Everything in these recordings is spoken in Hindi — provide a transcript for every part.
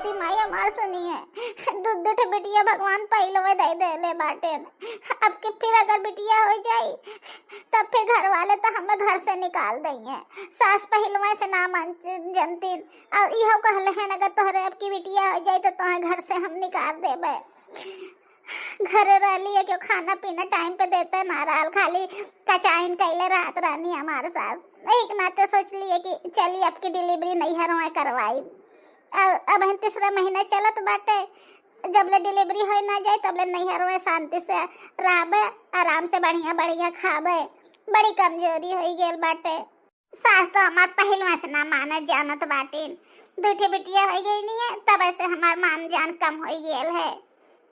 विनती माई हमार सुनी है। दूध दूठ बिटिया भगवान पहले में दे दे ले बाटे। अब के फिर अगर बिटिया हो जाई तब फिर घर वाले तो हमें घर से निकाल देंगे। सास पहलवा से ना मानती जनती और इहो कहले हैं अगर तोहरे अब की बिटिया हो जाई तो तुम्हें घर से हम निकाल देबे। घरे रह लिए क्यों खाना पीना टाइम पे देते ना रहल, खाली कचाइन कैले रात रानी हमारे साथ। एक नाते सोच लिए कि चलिए आपकी डिलीवरी नैहर में करवाई। अब हम तीसरा महीना चलत बाटे, जब ले डिलीवरी हो ना जाए तब ले नैहर में शांति से रहबे, आराम से बढ़िया बढ़िया खाबे। बड़ी कमजोरी हो गेल बाटे। सास तो हमार पहलवा से ना मानत जानत बाटे। दूठे बिटिया हो गई नहीं है तब ऐसे हमार मान जान कम हो गेल है।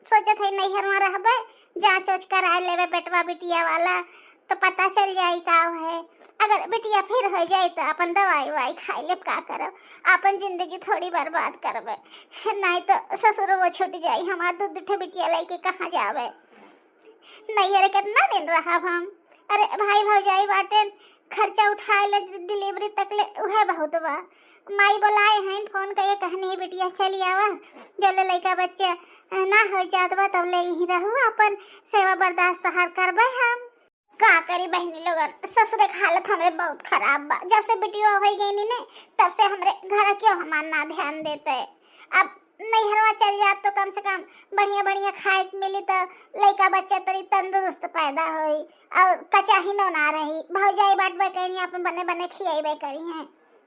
सोचत है नैहर में रहबे, जांच ओच करा लेवे पेटवा बिटिया वाला तो पता चल जाई का है। अगर बिटिया फिर हो जाए तो अपन दवाई ववाई खाई ले का करब, अपन जिंदगी थोड़ी बर्बाद करबे। नहीं तो ससुर वो छूट जाई, हमार दूध दूठे बिटिया लेके कहाँ जावे। नैहर कितना दिन रहब हम। अरे भाई भौजाई बाटे खर्चा उठाए ले डिलीवरी तक ले उहे बहुत बा। माई बोलाए हैं फोन करके कहनी बिटिया चली आवा, जब ले लड़का बच्चे ना हो जात बा तब ले ही रहू, अपन सेवा बर्दाश्त हर करबे हम। का करी बहनी लोगन, ससुर की हालत हमरे बहुत खराब बा। जब से बिटिया हो गई नी ने तब से हमरे घर क्यों हमार ना ध्यान देते। अब नैहरवा चल जात तो कम से कम बढ़िया बढ़िया खाए मिली तो लड़का बच्चा तरी तंदुरुस्त पैदा होई और कचाही ना रही। भौजाई बाटबे करी अपन बने बने खियाबे करी हैं।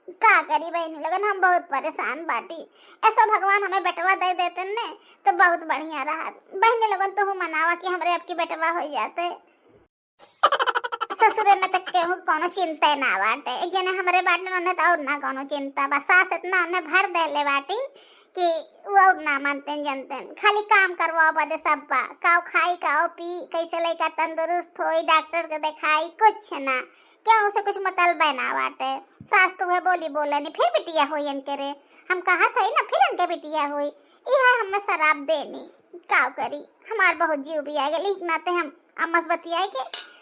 का करी बहनी लोगन, हम बहुत परेशान बाटी। ऐसा भगवान हमें बेटवा दे देते ने तो बहुत बढ़िया रहा। बहनी लोगन तो मनावा कि हमरे अब की बेटवा हो जाते। ससुरे में तक केहू कोनो चिंता ना बाटे, एक जने हमरे बाटन ने तो और ना कोनो चिंता बा। सास इतना उन्हें भर दे ले बाटी कि वो ना मानते जानते, खाली काम करवाओ बदे सब बा। काव खाई काव पी, कैसे लड़का तंदुरुस्त होई, डॉक्टर के दिखाई, कुछ ना क्या उसे कुछ मतलब ना बाटे। सास तुम्हें बोली बोला नहीं फिर बिटिया हुई इनके रे, हम कहा था ना फिर इनके बिटिया हुई। यह हमें शराब देनी काव करी, हमार बहुत जीव भी आ गया। नाते हम अम्मस बतियाए के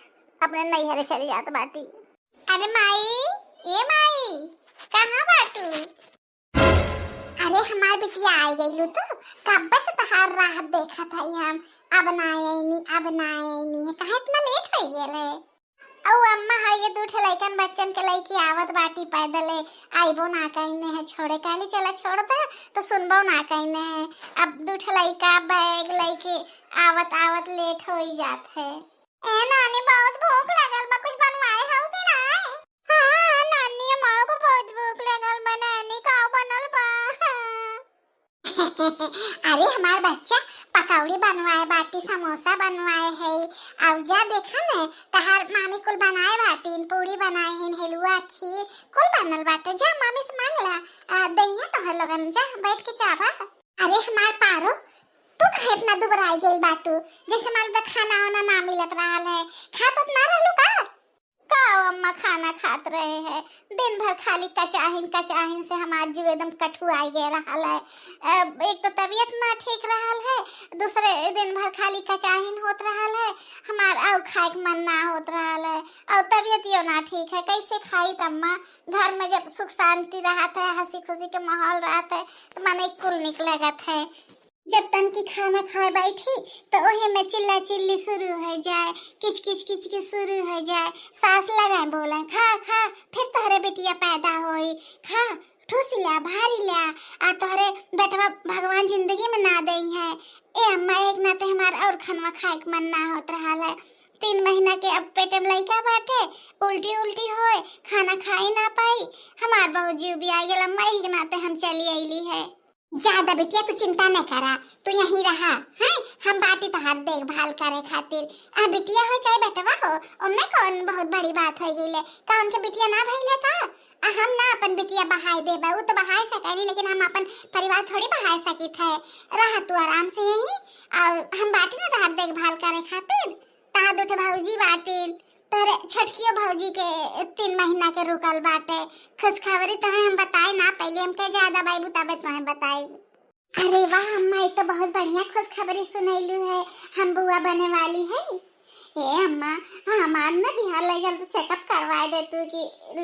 अपने नैहरे चली जात बाटी। अरे माई, ए माई कहाँ बाटू? अरे हमार बिटिया आ गई तो कब से तहार राह देखा था हम। अब ना आई नहीं कहा इतना लेट हो गया रे। औ अम्मा है ये दूठे लइकन बच्चन के लइकी आवत बाटी पैदले, आइबो ना कहने है छोड़े काली चला छोड़ दे तो सुनबो ना कहने है। अब दूठे लइका बैग लेके आवत आवत लेट हो ही जात है। ए नानी बहुत भूख लगल बा, कुछ बनवाए हो कि ना? हां नानी मां को बहुत भूख लगल बा, नानी का बनल बा। अरे हमार बच्चा पकौड़ी बनवाए बाटी, समोसा बनवाए है। अब जा देखा ने तहार मामी कुल बनाए बाटी, पूरी बनाए हैं, हलवा खीर कुल बनल बाटे। जा मामी से मांग ला दइया तोहर लोगन, जा बैठ के चावा। अरे हमार पारो तू कहे इतना दुबराई गई बाटू, जैसे मान खाना वाना ना मिलत रहल है। खात ना रहलू का अम्मा खाना खात रहे हैं दिन भर खाली कचाहिन से हमार जीव एकदम कठुआई गए रहल है। एक तो तबीयत ना ठीक रहल है, दूसरे दिन भर खाली कचाहिन होत रहल है हमार, और खाए के मन ना होत रहल है, और तबीयत यो ना ठीक है। कैसे खाई अम्मा? घर में जब सुख शांति रहत है, हंसी खुशी के माहौल रहत है तो मन एक कुल निकलगत है। जब तन की खाना खाए बैठी तो ओहे में चिल्ला चिल्ली शुरू हो जाए, किच किच शुरू हो जाए। सास लगाए बोले खा खा फिर तोहरे बेटिया पैदा होई, खा ठूस लिया भारी लिया, आ तोहरे बेटवा भगवान जिंदगी में ना दई है। ए अम्मा एक नाते हमार और खनवा खाए के मन ना होत रहा है। 3 महीना के अब पेट में लइका बाटे, उल्टी होए, खाना खाई ना पाई, हमार बहुत जीव भी आ गेल। अम्मा एक नाते हम चली आईली है। ज्यादा बिटिया तू चिंता न करा, तू यहीं रहा है, हम बाटी तहार देखभाल करे खातिर। आ बिटिया हो चाहे बेटवा हो, उनमें कौन बहुत बड़ी बात हो गई ले। का उनके बिटिया ना भइले का? हम ना अपन बिटिया बहाई देबे, वो तो बहाई सकेनी, लेकिन हम अपन परिवार थोड़ी बहाई सकित है। रहा तू आराम से यहीं, और हम बाटी ना तहार देखभाल करे खातिर। तहार दूठे भौजी बाटी, तोरे छटकियो भौजी के 3 महीना के रुकल बाटे। खुशखबरी तो हम बताए ना पहले, हमके ज्यादा भाई बुताबे तो बताई। अरे वाह अम्मा, ये तो बहुत बढ़िया खुशखबरी सुनैलू है, हम बुआ बने वाली है। हे अम्मा, हमार ना बिहार ले चल तू चेकअप करवा दे तू कि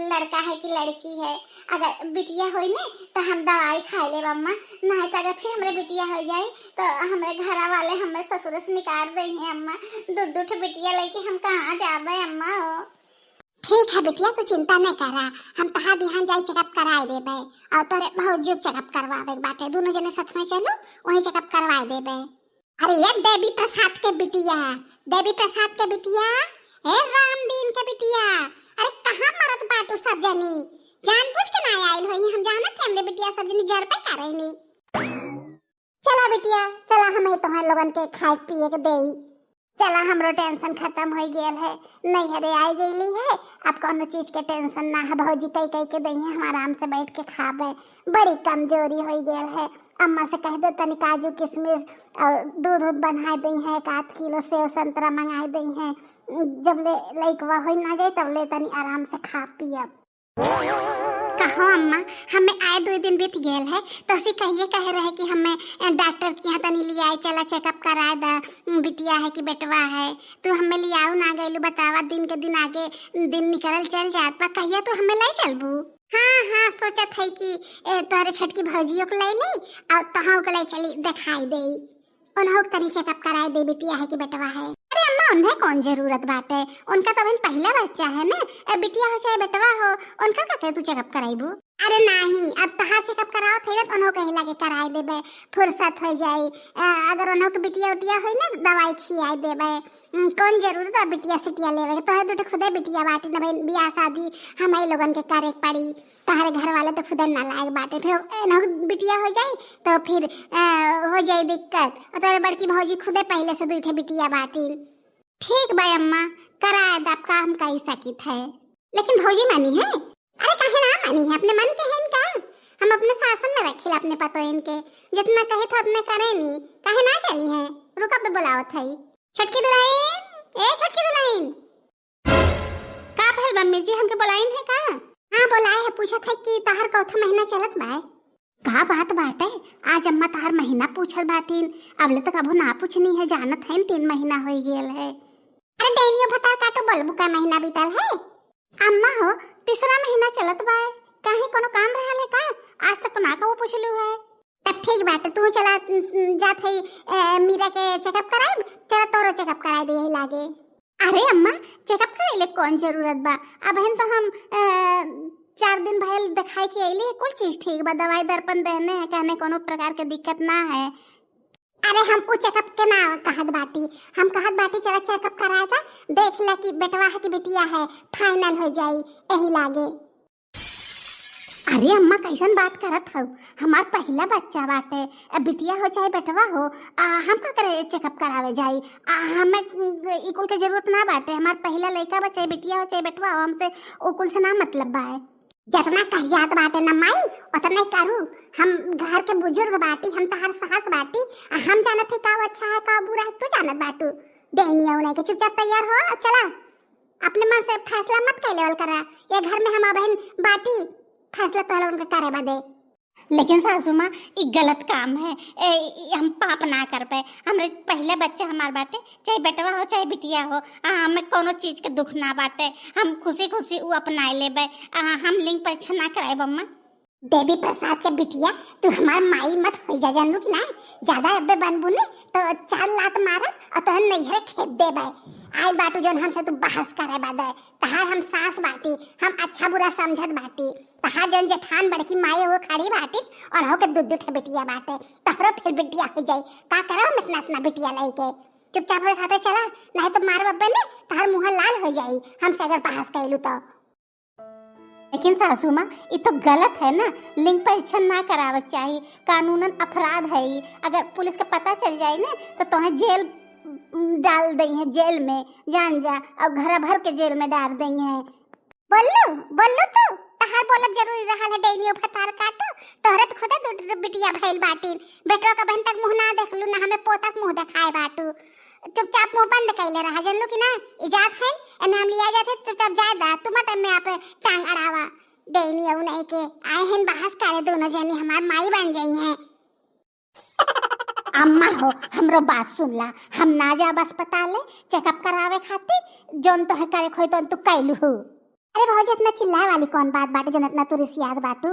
लड़का है कि लड़की है। अगर बिटिया होई ने तो हम दवाई खाई ले अम्मा, नहीं तो अगर फिर हमरे बिटिया हो जाए तो हमरे घरा वाले हमें ससुर से निकाल देंगे अम्मा। दूध दूठ बिटिया लेके हम कहाँ जाबे अम्मा हो। ठीक है बिटिया, तू चिंता नहीं करा, हम तहार बिहान जाई चेकअप कराए देबे और तोरे भौजी चेकअप करवावे बाटे, दोनों जने साथ में चलो वहीं चेकअप करवाए देबे। अरे ये देवी प्रसाद के बिटिया, देवी प्रसाद के बिटिया, हे रामदीन के बिटिया, अरे कहाँ मरत बाटू सब जनी, जानबूझ के ना आइल होई, हम जानत हमरे बिटिया सब जनी जर पे करेनी। चला बिटिया चला, हमें तोहर लोगन के खाए पिए के देई, चला हमरो टेंशन खत्म हो गेल है, नहीं हरे आई गईली है, अब कोनो चीज के टेंशन ना है, भौजी कई कई के दई है, हम आराम से बैठ के खाबे, बड़ी कमजोरी हो गेल है। अम्मा से कह दे तनी काजू किशमिश और दूध बना दी है, 1 किलो सेव संतरा मंगा दी है, जब ले लइकवा हो ना जाए तब ले तनी आराम से खा पियब। कहो अम्मा, हमें आए 2 दिन बीत गेल है, तो सी कहिए कह रहे कि हमें डॉक्टर के यहाँ तनी ले आए, चला चेकअप कराए दा, बिटिया है कि बेटवा है, तो हमें ले आओ ना गइलू, बतावा दिन के दिन आगे दिन निकल चल जात बा, कहिए तो हमें ले चलबू। हाँ हाँ सोचत है कि तोरे छोटकी भौजियों को ले ली और तहां को ले चली दिखाई दे, उन्हों तनी चेकअप कराए दे बिटिया है कि बेटवा है। अरे अम्मा उन्हें कौन जरूरत बाटे, उनका तो अभी पहला बच्चा है ना, बिटिया हो चाहे बेटवा हो, उनका का तू चेकअप कराइबू। अरे नहीं, अब तहां चेकअप कराओ थे तो उन्हों कहीं लागे कराए देबे, फुर्सत हो जाई, अगर उन्हों के बिटिया उटिया होई ना दवाई खियाए देबे, कौन जरूरत है बिटिया सिटिया लेवे, तोहे दुटे खुदे बिटिया बाटी ना, बियाह शादी हमारे लोगन के करे पड़ी, तहरे घर वाले तो खुदे ना लायक बाटे, फिर इन्हों बिटिया हो जाए तो फिर हो जाए दिक्कत, और तोरे बड़की भौजी खुदे पहले से 2 बिटिया बाटी। ठीक भाई अम्मा कराए दा, आपका हम कही सकित है, लेकिन भौजी मानी है। अरे काहे ना मानी है, अपने मन के है इनका, हम अपने शासन में रखिल अपने पतो इनके, जितना कहे तो अपने करे नहीं, काहे ना चली है, रुका पे बुलाओ थई। छोटकी दुल्हन, ए छोटकी दुल्हन, का भइल मम्मी जी, हमके बुलाइन है का? हां बुलाए है, पूछत है कि तहार कौथा महीना चलत बा, का बात बाटे, आज अम्मा तहार महीना पूछल बाटीन, अबले तक अबो ना पूछनी है, जानत है 3 महीना हो गेल है। अरे डेनियो भतार काटो बलबू का महीना बीतल है अम्मा हो, 3रा महीना चलत बा, काहे कोनो काम रहल है का, आज तक तो ना का वो पूछलू है। तब ठीक बात, तू चला जात है मीरा के चेकअप कराए, चला तोरो चेकअप कराए दे लागे। अरे अम्मा चेकअप कराइले कौन जरूरत बा, अब हम तो हम 4 दिन भइल दिखाई के अइली, कुल चीज ठीक बा, दवाई दर्पण देने है, कहने कोनो प्रकार के दिक्कत ना है। अरे हम वो चेकअप के ना कहत बाटी, हम कहत बाटी चला चेकअप कराया था, देख ले कि बेटवा है कि बिटिया है, फाइनल हो जाई यही लागे। अरे अम्मा कैसन बात करत हो, हमार पहला बच्चा बाटे, बिटिया हो चाहे बेटवा हो, हम का करे चेकअप करावे जाई, हमें इकुल के जरूरत ना बाटे, हमार पहला लड़का बच्चा बिटिया हो चाहे बेटवा हो, हमसे उकुल से ना मतलब बा है। जितना कहियात बाटे ना माई उतना करू, हम घर के बुजुर्ग बाटी, हम तहार सास बाटी, हम जानत है का अच्छा है का बुरा है, तू जानत बाटू, देनिया उन्हें के चुपचाप तैयार हो और चला, अपने मन से फैसला मत कर लेवल करा, ये घर में हम बहन बाटी फैसला तो उनका करे बदे। लेकिन सासू माँ ये गलत काम है, हम पाप ना कर पाए, हमारे पहले बच्चे हमारे बाटे, चाहे बेटवा हो चाहे बिटिया हो, हमें कोनो चीज के दुख ना बाटे, हम खुशी खुशी वो अपना लेबे, हम लिंग परीक्षा ना कराए बम्मा। देवी प्रसाद के बिटिया तू हमार माई मत हो जा, जानलू कि ना, ज्यादा अब्बे बनबू ने तो 4 लात मारब और तोहर नैहरे खेत देबे, आइल बाटू जोन हमसे तू बहस करे बादे, तहार हम सास बाटी, हम अच्छा बुरा समझत बाटी, तहार जोन जेठान बड़की माई वो खड़ी बाटी और हो के 2 बिटिया बाटे, तोहरो फिर बिटिया हो जाई, का करब इतना इतना बिटिया लेके, चुपचाप हमारे साथे चला, नहीं तो मारब अब्बे ने, तहार मुंह लाल हो जाई हमसे अगर बहस कैलू तो। लेकिन सासू माँ ये तो गलत है ना, लिंग परीक्षण ना करावत चाहिए, कानूनन अपराध है, अगर पुलिस के पता चल जाए ना तो तुम्हें जेल डाल देंगे, जेल में जान जा, और घर भर के जेल में डाल देंगे। बोलू बोलू तो तहार बोलब जरूरी रहा है, डेनियो फतार काटो, तोहरे तो खुदा 2 बिटिया भइल बाटी, बेटवा का बहन तक मुंह ना देखलू ना, हमें पोतक मुंह दिखाए बाटू, चुपचाप मुंह बंद कैले रहा, जानलू कि ना, इजाजत है नाम लिया जाते, चुपचाप जाए दा, तुम मत में आप टांग अड़ावा, डेनी औ नहीं के आए हैं बहस करे, दोनों जनी हमार माई बन गई हैं। अम्मा हो हमरो बात सुन ला, हम ना जाब अस्पताल चेकअप करावे खातिर, जोन तो है करे खोई तो तू कैलू हो। अरे भौजी इतना चिल्लाए वाली कौन बात बाटे, जो इतना तू रिसियात बाटू।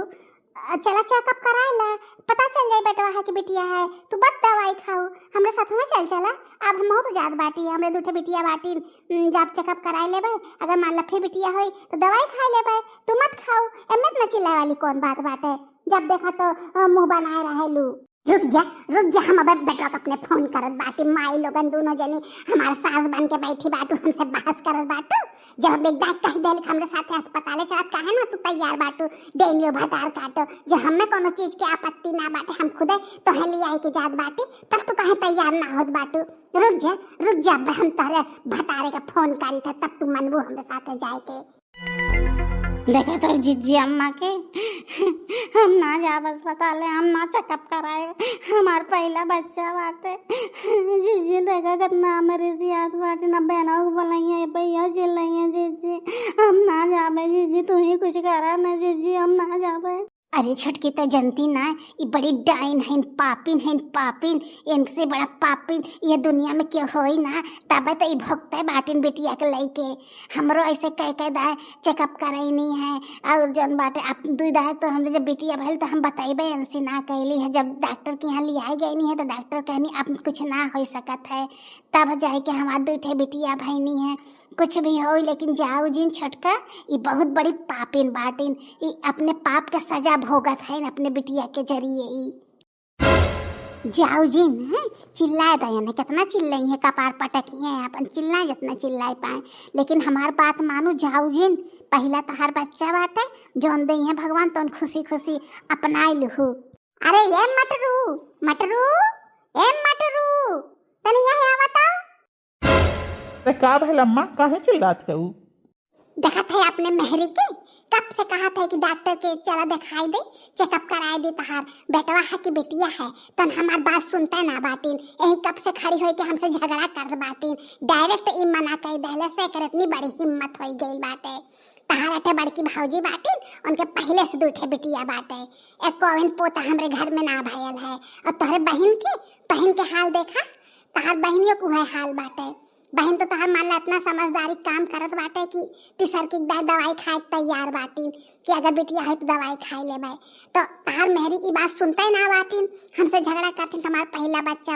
चला चेकअप कराए ला, पता चल जाए बेटवा है कि बिटिया है, तू बस दवाई खाओ, हमरे साथ में चल चला। अब हम तो जात बाटी, हमरे दूठे बिटिया बाटी, जब चेकअप कराए लेबे, अगर मान ला फिर बिटिया होई तो दवाई खा लेबे, तू मत खाओ। एमे इतना चिल्लाए वाली कौन बात बाटे, जब देखा तो मुंह बनाए रहेलू। रुक जा, हम अब बेटवा को अपने फोन करत बाटी, माई लोगन दोनों जनी हमारे सास बन के बैठी बाटू, हमसे बहस करत बाटू। जब हम एक कह देल हमरे साथे अस्पताल चलत काहे ना तू तैयार बाटू, डेनियो भतार काटो, जब हमें कोनो चीज के आपत्ति ना बाटे, हम खुदे तो हली आई के जात बाटी, तब तू काहे तैयार ना होत बाटू। रुक जा हम तोरे भतारे का फोन करी था, तब तू मनबू हमरे साथे जाए के। देखा तो जीजी अम्मा के, हम ना जाब अस्पताल, हम ना चेकअप कराए, हमार पहला बच्चा बाटे। जीजी देखा कितना हमारे याद बाटे, ना बहनों को बोलाई भैया चिल्लाई है। जीजी हम ना जाबे, जीजी तू ही कुछ करा ना, जीजी हम ना जाबे। अरे छटकी तो जनती ना, ये बड़ी डाइन है, पापिन इनसे बड़ा पापिन ये दुनिया में क्यों होई ना, तब तो ये भोगते बाटिन बेटिया के लेके। हमरो ऐसे कह दाए चेकअप कराई नहीं है, और जौन बाटे आप दू दाए तो हमरे जब बेटिया भइल तो हम बताइबे इनसे ना कहली है। जब डॉक्टर के यहाँ ले आई गई नहीं है तो डॉक्टर कहनी अब कुछ ना हो सकत है, तब जाए के हमार दूठे बेटिया भईनी है। कुछ भी हो लेकिन जाऊ जिन छटका, ये बहुत बड़ी पापिन बाटिन, ये अपने पाप का सजा भोगत है अपने बिटिया के जरिए। जाऊ जिन है चिल्लाए दया ने, कितना चिल्लाई है, कपार पटकी है, अपन चिल्लाए जितना चिल्लाए पाए, लेकिन हमार बात मानू जाऊ जिन, पहला तो हर बच्चा बाटे, जोन दई है भगवान तो खुशी खुशी अपनाए लहू। अरे ये मटरू तनी यहाँ आवता। अरे का भइल अम्मा, काहे चिल्लात है? देखा था अपने मेहरी के, कब से कहा था कि डॉक्टर के चला दिखाई दे, चेकअप कराए दे, तहार बेटवा है कि बेटिया है, तन हमार बात सुनता ना बाटिन, यही कब से खड़ी होई के हमसे झगड़ा कर बाटिन, डायरेक्ट ई मना कही देले से कर, इतनी बड़ी हिम्मत होई गई बाटे। तहार अठे बड़की भाऊजी बाटिन, उनके पहले से दूठे बिटिया बाटे, एक कोविन पोता हमरे घर में ना भयल है। और तोहरे बहन के हाल देखा, तहार बहनियों को है हाल बाटे। बहन तो तहार मान ला इतना समझदारी काम करत बाटे कि तीसर की दवाई खाए तैयार बाटिन, कि अगर बिटिया है तो दवाई खाए लेबे, तो तहार मेहरी ई बात सुनते ना बाटिन, हमसे झगड़ा करती, तुम्हार पहला बच्चा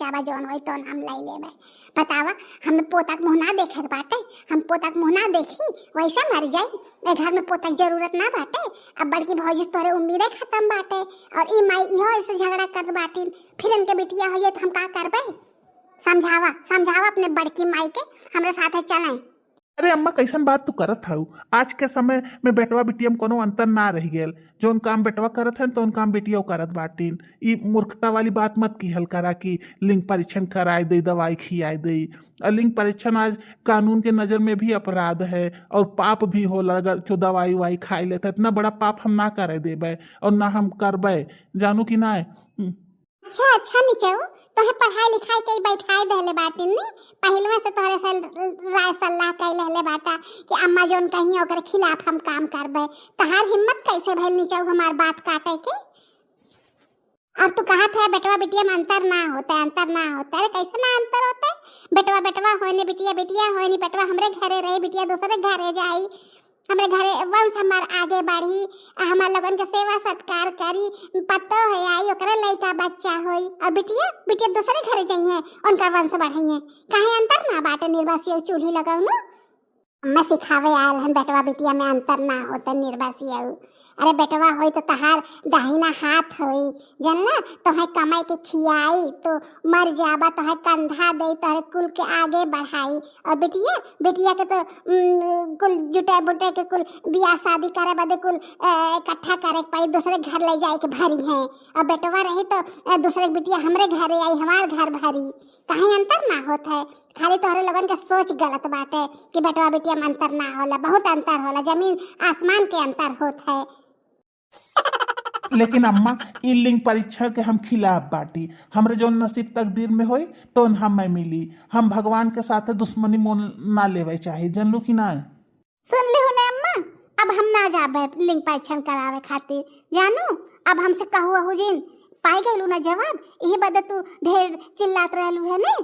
बा जौन होई तो हम ले लेबे। बतावा, हम पोता के मुँह ना देखे बाटे, हम पोता के मुँह ना देखी वैसे मर जाई, घर में पोता की जरूरत ना बाटे। अब बड़की भौजी तोरे उम्मीदें खत्म बाटे, और ई माई इहो ऐसे झगड़ा करत बाटिन, फिर इनके बिटिया होइए तो हम का करबे? समझावा अपने बड़की माई के, हमरे साथे चलें। अरे अम्मा कैसन बात तू करत हऊ, आज के समय में बेटवा बिटिया में कोनो अंतर ना रह गेल, जोन काम बेटवा करत है तो उन काम बेटिया करत बाटिन। ई मूर्खता वाली बात मत की हल करा कि लिंग परीक्षण कराए दे, दवाई खियाए दे। और लिंग परीक्षण आज कानून के नजर में भी अपराध है और पाप भी होला, अगर जो दवाई वाई खाई लेता, इतना बड़ा पाप हम ना करे देबे और ना हम करबे, जानू कि ना। अच्छा नीचे तोहे पढ़ाई लिखाई के बैठाए देले बाटिन ने, पहलवा से तोहरे से राय सलाह कई लेले बाटा कि अम्मा जोन कहीं ओकर खिलाफ हम काम करबे। तहार हिम्मत कैसे भइल नीचे हमार बात काटे के? अब तू कहा था बेटवा बिटिया में अंतर ना होता। अरे कैसे ना अंतर होता? बेटवा होने बिटिया होने, बेटवा हमरे घरे रही, बिटिया दूसरे घरे जाई, हमरे घरे वंश हमार आगे बढ़ी, हमार लोगन के सेवा सत्कार करी, पत्तो है आई ओकरे लइका बच्चा होई, और बिटिया दूसरे घरे जाइए, उनका वंश बढ़ाइए। काहे अंतर ना बाटे निर्वासियों चूल्ही लगाऊ ना? मैं सिखावे आयल हम बेटवा बिटिया में अंतर ना होता निर्वासियों। अरे बेटवा होई तो तहार दाहिना हाथ होई, जानला, तोहे कमाई के खियाई, तो मर जाबा तोहे कंधा दे, तोहे कुल के आगे बढ़ाई। और बिटिया के तो कुल जुटे बुटे के कुल बियाह शादी करे बदे कुल इकट्ठा करे पड़ी, दूसरे घर ले जाए के भरी है। और बेटवा रही तो दूसरे बिटिया हमरे घरे आई, हमार घर भरी। कहीं अंतर ना होता है, खाली तोहरे लोगन के सोच गलत बाटे कि बेटवा बिटिया में अंतर ना होला, बहुत अंतर होला, जमीन आसमान के अंतर होता है। लेकिन अम्मा ई लिंग परीक्षण के हम खिलाफ बाटी, हमरे जो नसीब तकदीर में होई तो हमें मिली, हम भगवान के साथ दुश्मनी मोल ना लेवे चाहिए, जानलू कि ना। सुन ली ने अम्मा, अब हम ना जाबे लिंग परीक्षण करावे खातिर, जानू, अब हमसे कहू जिन पाई गईलू ना जवाब, यही बदे तू ढेर चिल्लात रहलू है ने।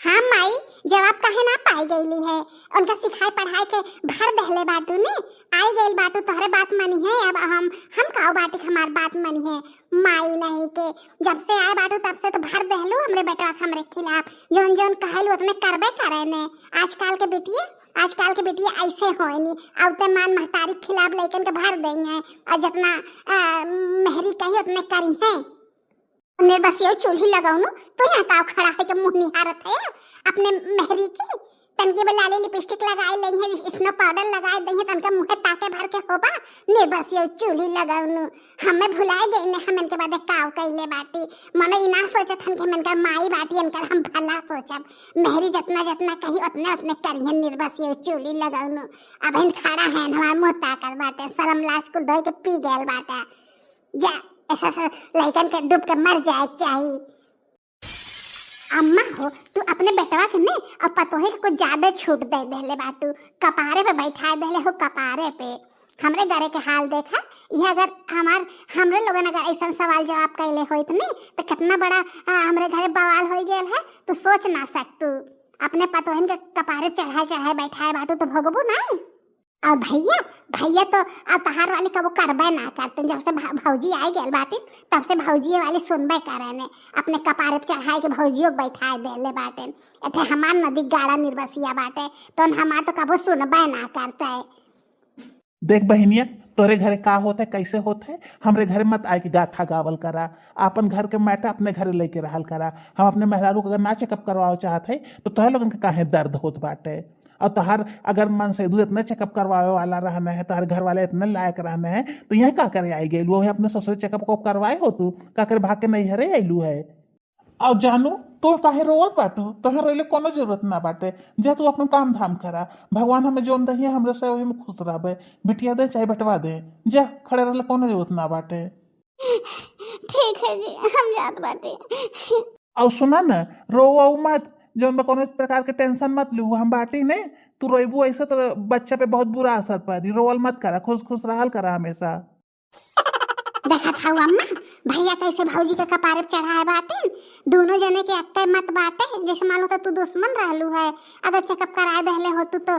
हाँ माई, जवाब काहे ना पाई गईली है, उनका सिखाई पढ़ाई के भर दहले बाटू ने। आई गईल बाटू तोहरे बात मनी है, अब हम काऊ बाटी हमार बात मनी है। माई नहीं के जब से आए बाटू तब से तो भर दहलू हमरे बेटा हमरे खिलाफ, जोन जोन कहलू उतने करबे करे ने। आजकल के बेटिया ऐसे होए नी, औते मान महतारी खिलाफ लइकन के भर देई है, और जितना मेहरी कही उतने करी है। ने बस ये चूल्ही लगाऊ नु तो यहाँ काव खड़ा है के मुंह निहारत है अपने मेहरी की। तनके में लाली लिपस्टिक लगाए लई है, स्नो पाउडर लगाए दई है, तनका मुंह ताके भर के होबा ने बस ये चूल्ही लगाऊ नु। हमें भुलाए गई ने, हम इनके बाद काव कइले बाटी। मने इना सोचत हन के मनकर माई बाटी इनकर हम भला सोचब। मेहरी जितना जितना कही उतने उतने करिए निर्बस ये चूल्ही लगाऊ नु। अब इन खड़ा है हमार मुंह ताकत बाटे, शर्म लाज कुल धोई के पी गेल बाटा। जा ऐसा लइकन के डूब के मर जाए चाहिए। अम्मा हो तू अपने बेटवा के ने और पतोहे को ज्यादा छूट दे देले बाटू, कपारे पे बैठा देले हो, कपारे पे। हमरे घरे के हाल देखा, ये अगर हमरे लोगन अगर ऐसा सवाल जवाब कैले होइत ने तो कितना बड़ा हमरे घरे बवाल हो गेल है, तू सोच ना सकतू। अपने पतोहन के कपारे चढ़ाए बैठाए बाटू तो भोगबू ना। और भैया तो तहार वाली कबो करबे ना करते। जब से भौजी आई गेल बाटी तब से भौजी वाली सुनबे करे ने, अपने कपारे पे चढ़ाए के भौजियों को बैठाए देले बाटे। एथे हमार नदी गाड़ा निर्बसिया बाटे तो हमार तो कबो सुनबे ना करते है। देख बहनिया, तोरे घरे का होता है कैसे होता है, हमरे घरे मत आए कि गाथा गावल करा। अपन घर के मैटर अपने घरे लेके रहल करा। हम अपने मेहरारू को अगर ना चेकअप करवाओ चाहते तो तोहर लोगन के काहे दर्द होत बाटे। और तोहर अगर मन से दूध इतना चेकअप करवावे वाला रहना है, तोहर घर वाले इतने लायक रहना है, तो यह का करे आई गई वो अपने ससुर चेकअप को करवाए हो तू का करे भाग के नहीं हरे आईलू है। और जानू तो काहे रोवत बाटू, तोहर रोले कोनो जरूरत ना बाटे। जा तू अपन काम धाम करा, भगवान हमें जोन दही हमरे से वही में खुश रहबे। बिटिया दे चाहे बटवा दे, जा खड़े रहले कोनो जरूरत ना बाटे। ठीक है जी, हम जात बाटे। और सुना ना, रोवो मत, जोन में कोनो प्रकार के टेंशन मत लू, हम बाटी ने। तू रोइबू ऐसे तो बच्चा पे बहुत बुरा असर पड़ी। रोवल मत करा, खुश रहल करा हमेशा। देखा था अम्मा भैया कैसे भौजी के कपारे पे चढ़ाए बाटे। दोनों जने के अक्के मत बाटे, जैसे मालूम था तू दुश्मन रहलू है। अगर चेकअप कराए दहले होतू तो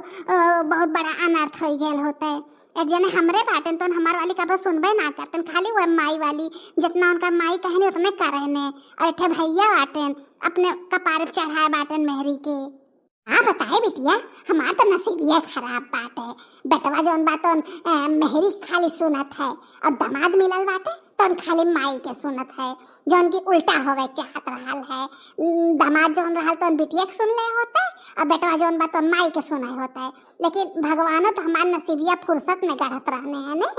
बहुत बड़ा अनर्थ हो गेल होते। एक जने हमरे बाटन तो हमार वाली कबो सुनबे ना करतन, खाली वो माई वाली जितना उनका माई कहने उतने करे ने। और इठे भैया बाटन अपने कपारे पे चढ़ाए बाटन मेहरी के। हाँ बताए बिटिया, हमार तो नसीबिया खराब बाटे। बेटवा जौन बातन मेहरी खाली सुनत है, और दामाद मिलल बाटे तो खाली माई के सुनत है, जौन की उल्टा होवे चाहत रहल है। दामाद जौन रहल तो बिटिया के सुन ले होता है, और बेटवा जौन बातन माई के सुने होता है। लेकिन भगवानो तो हमार नसीबिया फुर्सत में गढ़त रहने हैं ने।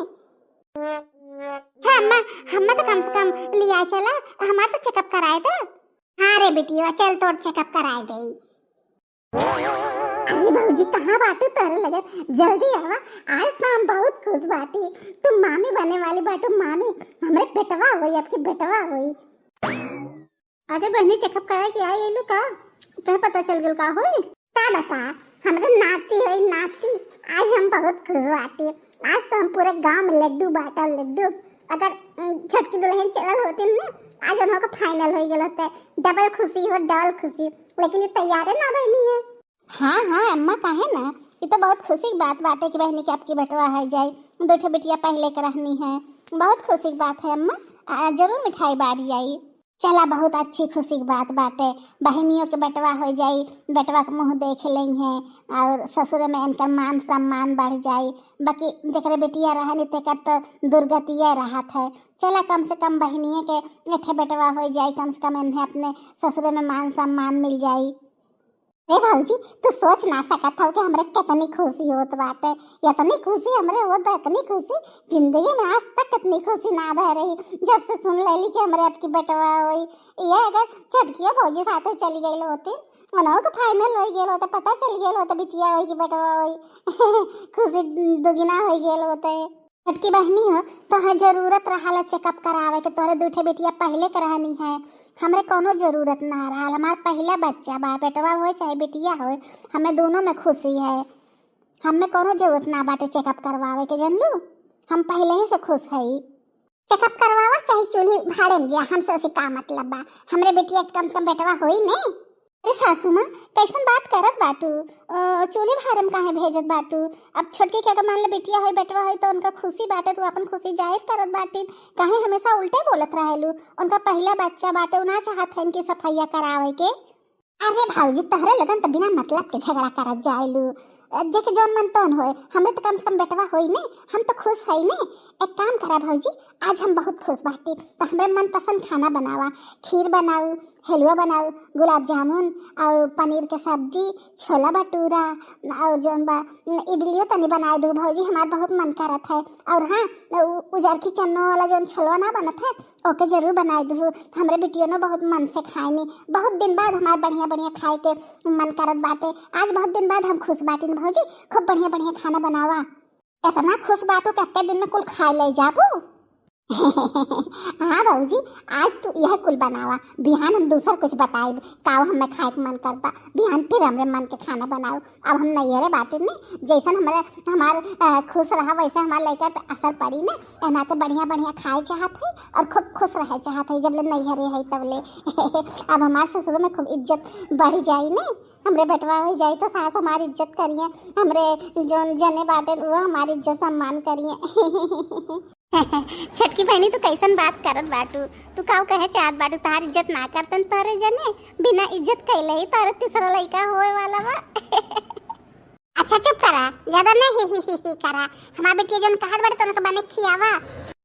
हम तो कम से कम लिया चला, हमार तो चेकअप कराए थे। हाँ रे बिटिया चल तोड़ चेकअप कराए दे। अरे भौजी कहाँ बाटू, तोरे लगे जल्दी आवा, आज तो हम बहुत खुश बाटी। तुम मामी बने वाली बाटू, मामी हमरे बेटवा हुई, आपकी बेटवा हुई। अरे बहनी चेकअप करा के आई एलू का, क्या पता चल गेल का होई? ता बता, हमरे नाती हुई नाती। आज हम बहुत खुश बाटी। आज तो हम पूरे गांव में लड्डू बांटा, लड्डू। अगर छटकी दुल्हन चलल होती ना, आज हम लोग फाइनल हो गेल होते। डबल खुशी हो, डबल खुशी। लेकिन ये तैयार है ना बहनी है। हाँ अम्मा काहे ना, ये तो बहुत खुशी की बात बाटे कि बहनी की आपकी बेटवा है जाए। दो ठे बिटिया पहले करहनी है, बहुत खुशी की बात है अम्मा। जरूर मिठाई बाड़ी आई। चला बहुत अच्छी खुशी की बात बाटे, बहनियों के बेटवा हो जाई, बेटवा के मुँह देख लें हैं, और ससुर में इनका मान सम्मान बढ़ जाई। बाकी जकरे बेटिया रहनी तेकर तो दुर्गतिया रहत है। चला कम से कम बहनियों के एठे बेटवा हो जाई, कम से कम इन्हें अपने ससुर में मान सम्मान मिल जाई। ए भौजी तू सोच ना सकत हो कि हमरे कितनी खुशी होत बाटे। इतनी खुशी हमरे होत, इतनी खुशी जिंदगी में आज तक कितनी खुशी ना बह रही जब से सुन लेली कि हमरे आपकी बेटवा होई। ये अगर छटकिया भौजी साथे चली गई होती, मनो को फाइनल हो गेल होता, पता चल गेल होता बिटिया होई कि बेटवा होई। खुशी दुगना हो गेल होते। छटकी बहनी हो तो जरूरत रहा चेकअप करावे के, तोहरे दूठे बेटिया पहले करानी है। हमरे कोनो जरूरत ना रहा, हमार पहला बच्चा बा, बेटवा हो चाहे बेटिया हो, हमें दोनों में खुशी है। हमें कोनो जरूरत ना बाटे चेकअप करवावे के, जानलू हम पहले ही से खुश है। चेकअप करवावा चाहे चूल्ही भाड़े में जा, हमसे उसे का मतलब बा। हमरे बेटिया के कम से कम बेटवा होई नहीं। अरे सासू माँ कैसन बात करत बाटू, चूल्ही भाड़े में काहे भेजत बाटू। अब छोटकी के अगर मान ले बेटिया होई बेटवा होई तो उनका खुशी बाटे, तू अपन खुशी जाहिर करत बाटी। काहे हमेशा उल्टे बोलत रहेलू। उनका पहला बच्चा बाटे, उना चाहत है इनकी सफाइया करावे के। अरे भाऊजी तहरे लगन तो बिना मतलब के झगड़ा करत जाइलू। जेके जौन मन तौन होए, हमें तो कम से कम बेटवा होई ने, हम तो खुश है ने। एक काम करा भाऊजी, आज हम बहुत खुश बाटी, तो हमरे मन पसंद खाना बनावा। खीर बनाऊ, हलवा बनाऊ, गुलाब जामुन और पनीर के सब्जी, छोला भटूरा और जौन बा इडलियो तनी बना दो भाऊजी, हमार बहुत मन करत है। और हाँ, उजर की चन्नो वाला जौन छोलवा ना बनत है ओके जरूर बना दो। हमरे बिटियो ने बहुत मन से खाएनी, बहुत दिन बाद हमार बढ़िया बढ़िया खाए के मन करत बाटे। आज बहुत दिन बाद हम खुश बाटी न भाऊजी, खूब बढ़िया बढ़िया खाना बनावा। इतना खुश बाटो कि अत्ते दिन में कुल खा ले जाबू। हाँ भाऊजी, आज तो यह कुल बनावा, बिहान हम दूसरा कुछ बताइब काव हमें खाए के मन करता, बिहान फिर हमरे मन के खाना बनाओ। अब हम नैहरे बाटे ने, जैसन हमार खुश रहा वैसे हमार लड़का पे असर पड़ी ने। एना तो बढ़िया बढ़िया खाए चाहत है और खूब खुश रहे चाहत है जब ले नैहरे है तब ले। अब हमारे ससुर में खूब इज्जत बढ़ जाई ने, हमरे बेटवा हो जाए तो सास हमारी इज्जत करिए, हमरे जोन जने बाटे वो हमारी इज्जत सम्मान करिए। छटकी बहनी तू कैसन बात करत बाटू, तू काव कहे चाहत बाटू तार इज्जत ना करतन तारे जने, बिना इज्जत कैले ही तारे तीसरा लड़का होए वाला बा। अच्छा चुप करा, ज्यादा नहीं ही करा। हमार बेटिया जन कहत बाटे तोन के बने खियावा।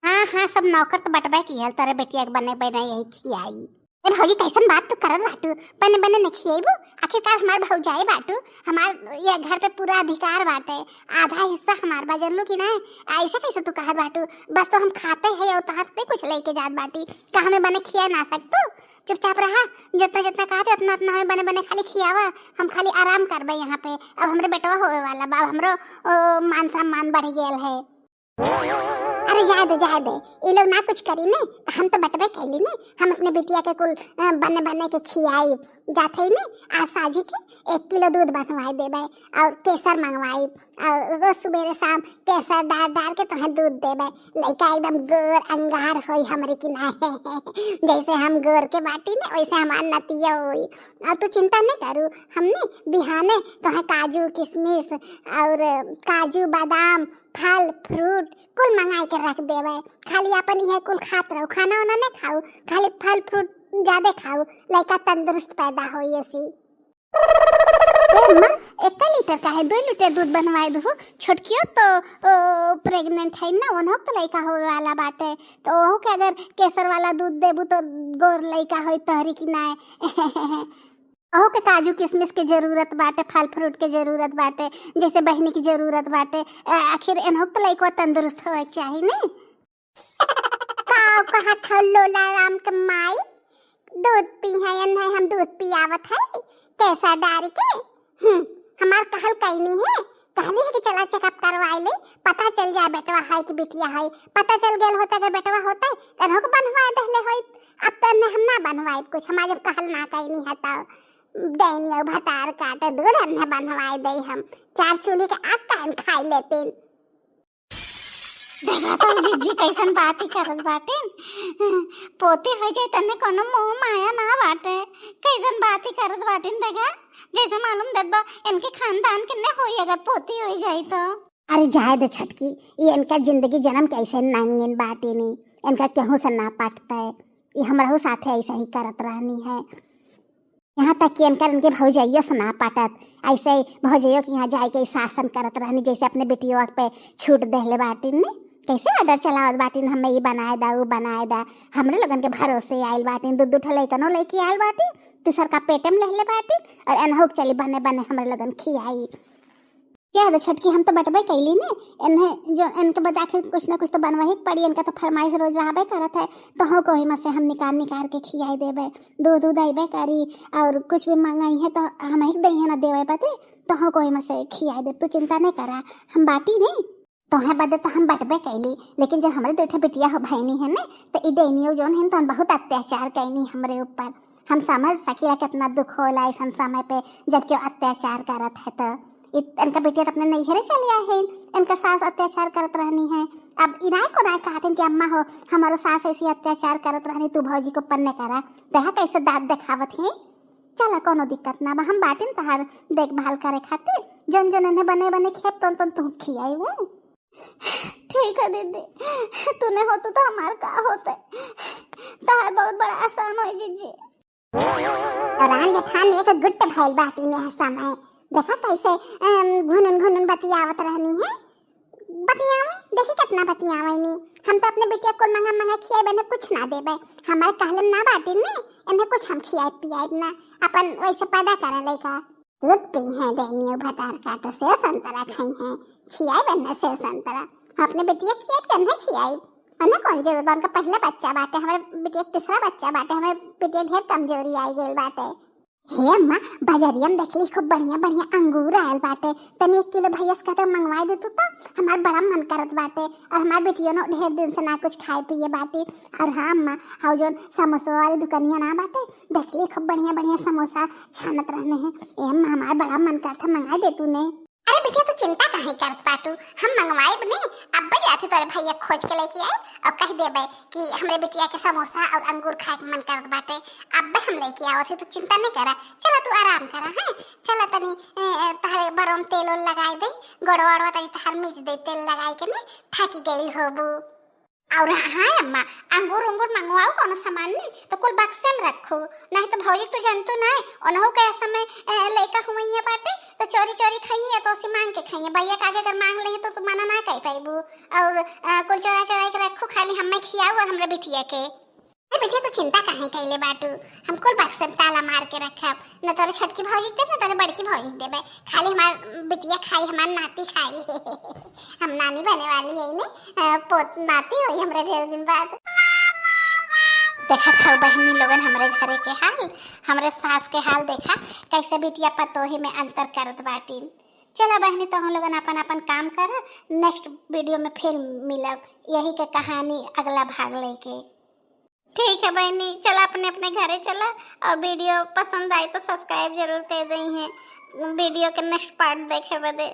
हाँ हाँ, सब नौकर तो बटबा की हल, तारे बेटिया के बने बने यही खियाई। ए भौजी कैसन बात तू करत बाटू, बने बने न खियाइबू। आखिरकार हमार भौजाई बाटू, हमार ये घर पे पूरा अधिकार बाटे, आधा हिस्सा हमार बा, जानलू कि ना। ऐसा कैसे तू कहत बाटू, बस तो हम खाते हैं और तहस पे कुछ लेके जात बाटी, का हमें बने खिया ना सकतू। चुपचाप रहा, जितना जितना कहते उतना उतना हमें बने बने खाली खियावा, हम खाली आराम करबे यहाँ पे। अब हमरे बेटवा होवे वाला बा, हमरो मान सम्मान बढ़ गेल है। अरे जाए दे, ये लोग ना कुछ करी ने, हम तो बटबे कैली ने। हम अपने बिटिया के कुल बने बने के खियाई जाते ही ने। आज साझी के 1 किलो दूध बनवाई देबे और केसर मंगवाई, और रोज सुबह शाम केसर डाल के तुम्हें दूध देबे। लड़का एकदम गोर अंगार होई हमरे की ना। जैसे हम गोर के बाटी ने वैसे हमार नतिया होई। और तू चिंता नहीं करू, हमने बिहाने तुम्हें काजू किशमिश और काजू बादाम फल फ्रूट कुल मंगाई के रख देवे। खाली अपन यह कुल खात रहो, खाना वाना नहीं खाओ, खाली फल फ्रूट ज्यादा खाओ, लड़का तंदुरुस्त पैदा हो। ऐसी 1 लीटर का है 2 लीटर दूध बनवाए दो। छोटकियो तो प्रेग्नेंट है ना, उन्हों तो लड़का होवे वाला बाटे, तो ओहो के अगर केसर वाला दूध देबू तो गोर लड़का होई तहरी की ना। ओहो के काजू किशमिश के जरूरत बाटे, फल फ्रूट के जरूरत बाटे, जैसे बहनी की जरूरत बाटे। आखिर इन्हों तो लड़का तंदुरुस्त होए चाहिए ने। काव कहा था लोला राम के माई, दूध पी है या नहीं, हम दूध पियावत है कैसा डारी के। हमार कहल कहीं नहीं है, कहली है कि चला चेकअप करवाई ले, पता चल जाए बेटवा है कि बिटिया है। पता चल गया होता अगर बेटवा होता तनहो को बनवाए दहले होई। अब तो हम ना बनवाए कुछ, हमार जब कहल ना कहीं नहीं है तो दैनिया भतार काटे दूध अन्ना बनवाए दे। हम 4 चूल्हे के आग कान खाई लेते। देखा तो जीजी कैसन बात ही करत बाटे, पोती हो जाए तने कोनो मोह माया ना बाटे, कैसन बात ही करत बाटे। देखा जैसे मालूम दद्दा इनके खानदान किन्ने होई अगर पोती हो जाए तो। अरे जाए दे छटकी, ये इनका जिंदगी जन्म कैसे नांगन बाटे नहीं, इनका क्यों से ना पाटता है। ये हमारा साथे ऐसा ही करत रहनी है, यहाँ तक कि इनके भौजाइयों सुना पाटत, ऐसे भौजाइयों के यहाँ जाए के शासन करत रहनी, जैसे अपने बेटियों पे छूट देहले बाटिन ने। कैसे ऑर्डर चलावत बाटिन, हमें ये बनाए दा वो बनाए दा। हमरे लगन के भरोसे आयल बाटिन, 2 ठो लइकनो लेके आयल बाटिन, तीसर का पेटम लहले बाटिन, और एनहोक चली बने बने हमरे लगन खियाई। क्या छटकी हम तो बटबे कैली ने, इन्हें जो इनके बता के कुछ ना कुछ तो बनवा ही पड़ी। इनका तो फरमाइश रोज रहबे करत है, तो हो कोई में से हम निकाल के खियाई देबे, दूध अइबे करी, और कुछ भी मंगाई है तो हम ही दही ना देवे पते, तो हो कोई में से खियाई दे। तू चिंता नहीं करा, हम बाटी नहीं तो है बदे तो हम बटबे कैली। लेकिन जब हमारे 2 बेटिया हो बहनी है ना, तो ई डेनियो जोन है तो बहुत अत्याचार कैनी हमरे ऊपर। हम समझ सकिया कितना दुख होला ऐसा समय पे जब क्यों अत्याचार करत है। तो इनका बेटिया तो अपने नैहरे चले आए हैं, इनका सास अत्याचार करत रहनी है। अब इनाय को ना कहते कि अम्मा हो हमारो सास ऐसी अत्याचार करत रहनी, तू भौजी को पन्ने करा रहा कैसे दांत दिखावत है। चला कोनो दिक्कत ना बा, हम बाटिन तहार देखभाल करे खातिर जन जन इन्हें बने बने खेप तन तू खियाई हुए। ठीक है दीदी, तूने हो तो हमार का होता तहार बहुत बड़ा आसान हो जीजी। रान जेठान एक गुट्ट भइल बाटी में समय देखा कैसे घुनन घुनन बतियावत रहनी है। बतियावे देखी कितना बतियावे नी, हम तो अपने बेटिया को मंगा मंगा खियाए बने कुछ ना देबे, हमारे कहलन ना बाटी ने इन्हें कुछ हम खियाए पियाए ना, अपन वैसे पैदा करे लेका दूध पी है देनियो भतार काटो सेव संतरा खाई है खियाए बने सेव संतरा। अपने बेटिया खियाए कि हमने खियाए अन्ना कौन जरूर बा, उनका पहला बच्चा बाटे, हमारे बेटिया तीसरा बच्चा बाटे, हमारे बेटिया ढेर कमजोरी आई गेल बाटे। हे अम्मा बाजारिया में देखली खूब बढ़िया बढ़िया अंगूर आयल बाटे, तनी 1 किलो भैया से कहते मंगवाई दे तो हमार बड़ा मन करत बाटे, और हमार बेटियों ने ढेर दिन से ना कुछ खाए पिए बाटे। और हाँ अम्मा हाउ जोन समोसा वाली दुकानिया ना बाटे देखली खूब बढ़िया बढ़िया समोसा छानत रहने हैं। ए अम्मा हमार बड़ा मन करता मंगाई दे तूने। अरे बेटिया तू चिंता काहे करत बाटू, हम मंगवाए बने अब जाते तोरे भैया खोज के लेके आए और कह देबे कि हमरे बेटिया के समोसा और अंगूर खाए के मन करत बाटे, अब हम लेके आवत है, तू चिंता नहीं करा। चलो तू आराम करा है, चला तनी तहरे बरम तेल लगाई दे, गोड़वा तनी तहर मिर्च दे तेल लगाई के ने थाकी गई होबू। और हाँ अम्मा अंगूर अंगूर मंगवाओ कोनो सामान नहीं तो कुल बक्से में रखो, नहीं तो भौजी तू जानतो ना उन्हों के समय लेका हुई है बाटे तो चोरी चोरी खाई है तो उसी मांग के खाई है, भैया के आगे अगर मांग ले तो मना ना कह पाइबू। और कुल चोरा चोरा के रखो, खाली हमें खियाओ और हमरा बिटिया के। अरे बेटिया तू चिंता काहे कैले बाटू, हम कुल बक्से में ताला मार के रखब, न तोरे छोटकी भौजी दे न तोरे बड़की भौजी देबे, खाली हमार बिटिया खाई हमार नाती खाई। हम नानी बने वाली है ने पोत नाती हुई हमरा ढेर दिन बाद। देखा था बहनी लोगन हमरे घरे के हाल, हमरे सास के हाल देखा कैसे बिटिया पतोही में अंतर करत बाटी। चला बहनी तो हम लोगन अपन अपन काम कर, नेक्स्ट वीडियो में फिर मिलब यही के कहानी अगला भाग लेके। ठीक है बहनी, चला अपने अपने घरे चला, और वीडियो पसंद आई तो सब्सक्राइब जरूर कर दें हैं वीडियो के नेक्स्ट पार्ट देखे बदे।